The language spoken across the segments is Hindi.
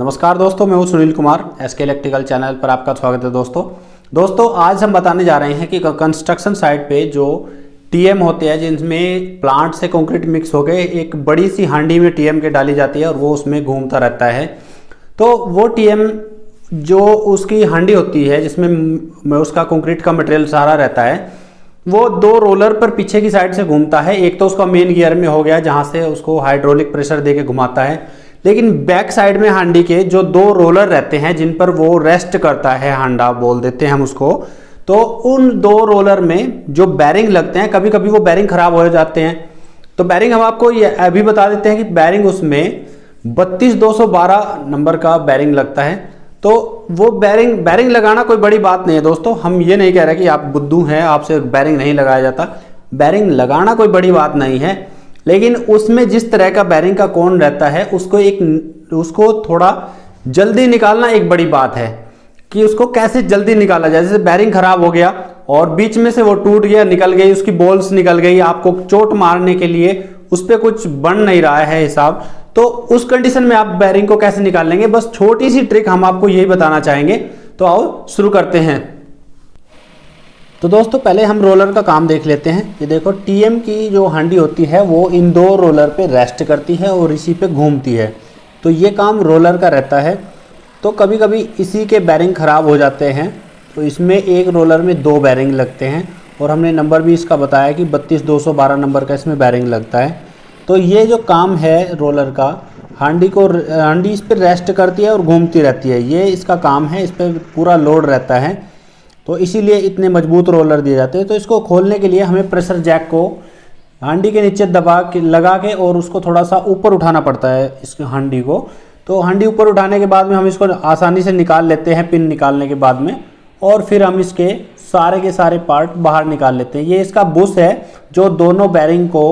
नमस्कार दोस्तों, मैं हूं Sunil Kumar. SK electrical channel पर आपका स्वागत है। दोस्तों आज हम बताने जा रहे हैं कि कंस्ट्रक्शन साइट पे जो टीएम होते हैं, जिनमें प्लांट से कंक्रीट मिक्स हो गए एक बड़ी सी हांडी में टीएम के डाली जाती है और वो उसमें घूमता रहता है। तो वो टीएम जो उसकी हांडी होती है जिसमें उसका कंक्रीट का मटेरियल सारा रहता है, वो दो रोलर पर पीछे की साइड से घूमता है। एक तो उसका मेन गियर में हो गया जहाँ से उसको हाइड्रोलिक प्रेशर दे के घुमाता है, लेकिन बैक साइड में हांडी के जो दो रोलर रहते हैं जिन पर वो रेस्ट करता है, हांडा बोल देते हैं हम उसको। तो उन दो रोलर में जो बैरिंग लगते हैं, कभी कभी वो बैरिंग खराब हो जाते हैं। तो बैरिंग हम आपको ये अभी बता देते हैं कि बैरिंग उसमें 32212 नंबर का बैरिंग लगता है। तो वो बैरिंग लगाना कोई बड़ी बात नहीं है दोस्तों। हम ये नहीं कह रहे कि आप बुद्धू हैं, आपसे बैरिंग नहीं लगाया जाता। बैरिंग लगाना कोई बड़ी बात नहीं है, लेकिन उसमें जिस तरह का बैरिंग का कोण रहता है उसको थोड़ा जल्दी निकालना एक बड़ी बात है कि उसको कैसे जल्दी निकाला जाए। जैसे बैरिंग खराब हो गया और बीच में से वो टूट गया, निकल गई, उसकी बॉल्स निकल गई, आपको चोट मारने के लिए उस पर कुछ बन नहीं रहा है हिसाब, तो उस कंडीशन में आप बैरिंग को कैसे निकाल लेंगे, बस छोटी सी ट्रिक हम आपको यही बताना चाहेंगे। तो आओ शुरू करते हैं। तो दोस्तों पहले हम रोलर का काम देख लेते हैं। ये देखो, टीएम की जो हांडी होती है वो इन दो रोलर पे रेस्ट करती है और इसी पे घूमती है। तो ये काम रोलर का रहता है। तो कभी कभी इसी के बैरिंग ख़राब हो जाते हैं, तो इसमें एक रोलर में दो बैरिंग लगते हैं और हमने नंबर भी इसका बताया कि 32212 नंबर का इसमें बैरिंग लगता है। तो ये जो काम है रोलर का, हांडी इस पर रेस्ट करती है और घूमती रहती है, ये इसका काम है। इस पर पूरा लोड रहता है, तो इसीलिए इतने मजबूत रोलर दिए जाते हैं। तो इसको खोलने के लिए हमें प्रेशर जैक को हांडी के नीचे दबा के लगा के और उसको थोड़ा सा ऊपर उठाना पड़ता है इस हांडी को। तो हांडी ऊपर उठाने के बाद में हम इसको आसानी से निकाल लेते हैं पिन निकालने के बाद में, और फिर हम इसके सारे के सारे पार्ट बाहर निकाल लेते हैं। ये इसका बुश है जो दोनों बैरिंग को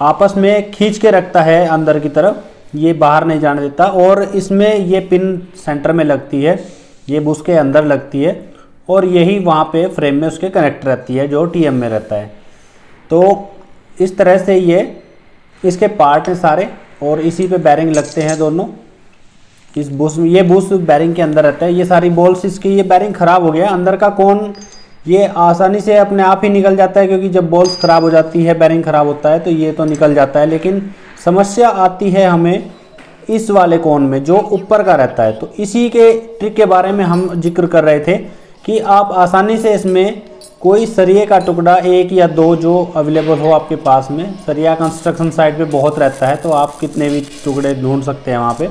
आपस में खींच के रखता है अंदर की तरफ, ये बाहर नहीं जाने देता। और इसमें ये पिन सेंटर में लगती है, ये बुश के अंदर लगती है और यही वहाँ पे फ्रेम में उसके कनेक्ट रहती है जो टीएम में रहता है। तो इस तरह से ये इसके पार्ट हैं सारे और इसी पे बैरिंग लगते हैं दोनों। इस बुश में, ये बुश बैरिंग के अंदर रहता है। ये सारी बॉल्स इसकी, ये बैरिंग ख़राब हो गया, अंदर का कोण ये आसानी से अपने आप ही निकल जाता है, क्योंकि जब बॉल्स ख़राब हो जाती है, बैरिंग ख़राब होता है तो ये तो निकल जाता है। लेकिन समस्या आती है हमें इस वाले कोण में जो ऊपर का रहता है। तो इसी के ट्रिक के बारे में हम जिक्र कर रहे थे कि आप आसानी से इसमें कोई सरिये का टुकड़ा एक या दो जो अवेलेबल हो आपके पास में, सरिया कंस्ट्रक्शन साइट पे बहुत रहता है, तो आप कितने भी टुकड़े ढूंढ सकते हैं वहाँ पे,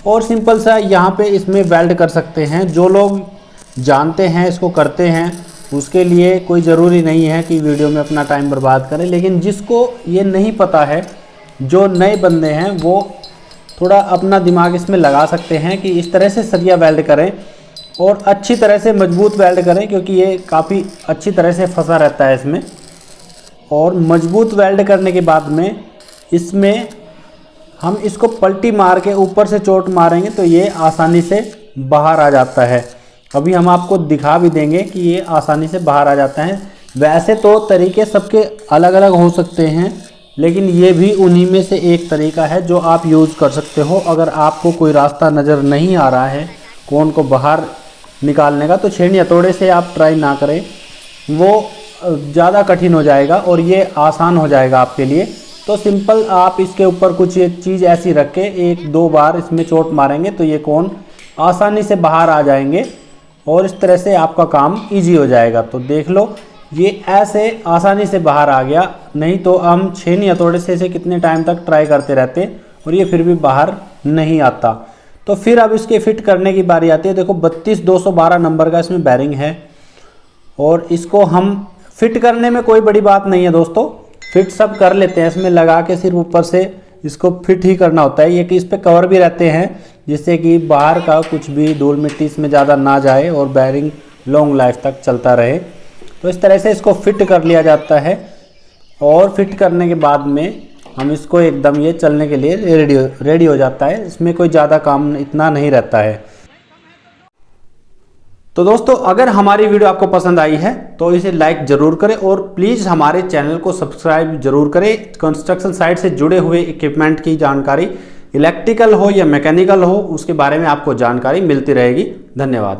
और सिंपल सा यहाँ पे इसमें वेल्ड कर सकते हैं। जो लोग जानते हैं, इसको करते हैं, उसके लिए कोई ज़रूरी नहीं है कि वीडियो में अपना टाइम बर्बाद करें। लेकिन जिसको ये नहीं पता है, जो नए बंदे हैं, वो थोड़ा अपना दिमाग इसमें लगा सकते हैं कि इस तरह से सरिया वेल्ड करें और अच्छी तरह से मजबूत वेल्ड करें, क्योंकि ये काफ़ी अच्छी तरह से फंसा रहता है इसमें। और मजबूत वेल्ड करने के बाद में इसमें हम इसको पलटी मार के ऊपर से चोट मारेंगे तो ये आसानी से बाहर आ जाता है। अभी हम आपको दिखा भी देंगे कि ये आसानी से बाहर आ जाता है। वैसे तो तरीके सबके अलग अलग हो सकते हैं, लेकिन ये भी उन्हीं में से एक तरीका है जो आप यूज़ कर सकते हो। अगर आपको कोई रास्ता नज़र नहीं आ रहा है कोण को बाहर निकालने का, तो छेनी हथौड़े से आप ट्राई ना करें, वो ज़्यादा कठिन हो जाएगा और ये आसान हो जाएगा आपके लिए। तो सिंपल आप इसके ऊपर कुछ चीज़ ऐसी रख के एक दो बार इसमें चोट मारेंगे तो ये कोण आसानी से बाहर आ जाएंगे और इस तरह से आपका काम ईजी हो जाएगा। तो देख लो, ये ऐसे आसानी से बाहर आ गया, नहीं तो हम छेनी हथौड़े से इसे कितने टाइम तक ट्राई करते रहते और ये फिर भी बाहर नहीं आता। तो फिर अब इसके फिट करने की बारी आती है। देखो 32212 नंबर का इसमें बैरिंग है और इसको हम फिट करने में कोई बड़ी बात नहीं है दोस्तों, फिट सब कर लेते हैं। इसमें लगा के सिर्फ ऊपर से इसको फिट ही करना होता है। ये कि इस पर कवर भी रहते हैं जिससे कि बाहर का कुछ भी धूल मिट्टी इसमें ज़्यादा ना जाए और बैरिंग लॉन्ग लाइफ तक चलता रहे। तो इस तरह से इसको फिट कर लिया जाता है और फिट करने के बाद में हम इसको एकदम ये चलने के लिए रेडी हो जाता है। इसमें कोई ज़्यादा काम इतना नहीं रहता है। तो दोस्तों अगर हमारी वीडियो आपको पसंद आई है तो इसे लाइक ज़रूर करें और प्लीज़ हमारे चैनल को सब्सक्राइब जरूर करें। कंस्ट्रक्शन साइट से जुड़े हुए इक्विपमेंट की जानकारी इलेक्ट्रिकल हो या मैकेनिकल हो उसके बारे में आपको जानकारी मिलती रहेगी। धन्यवाद।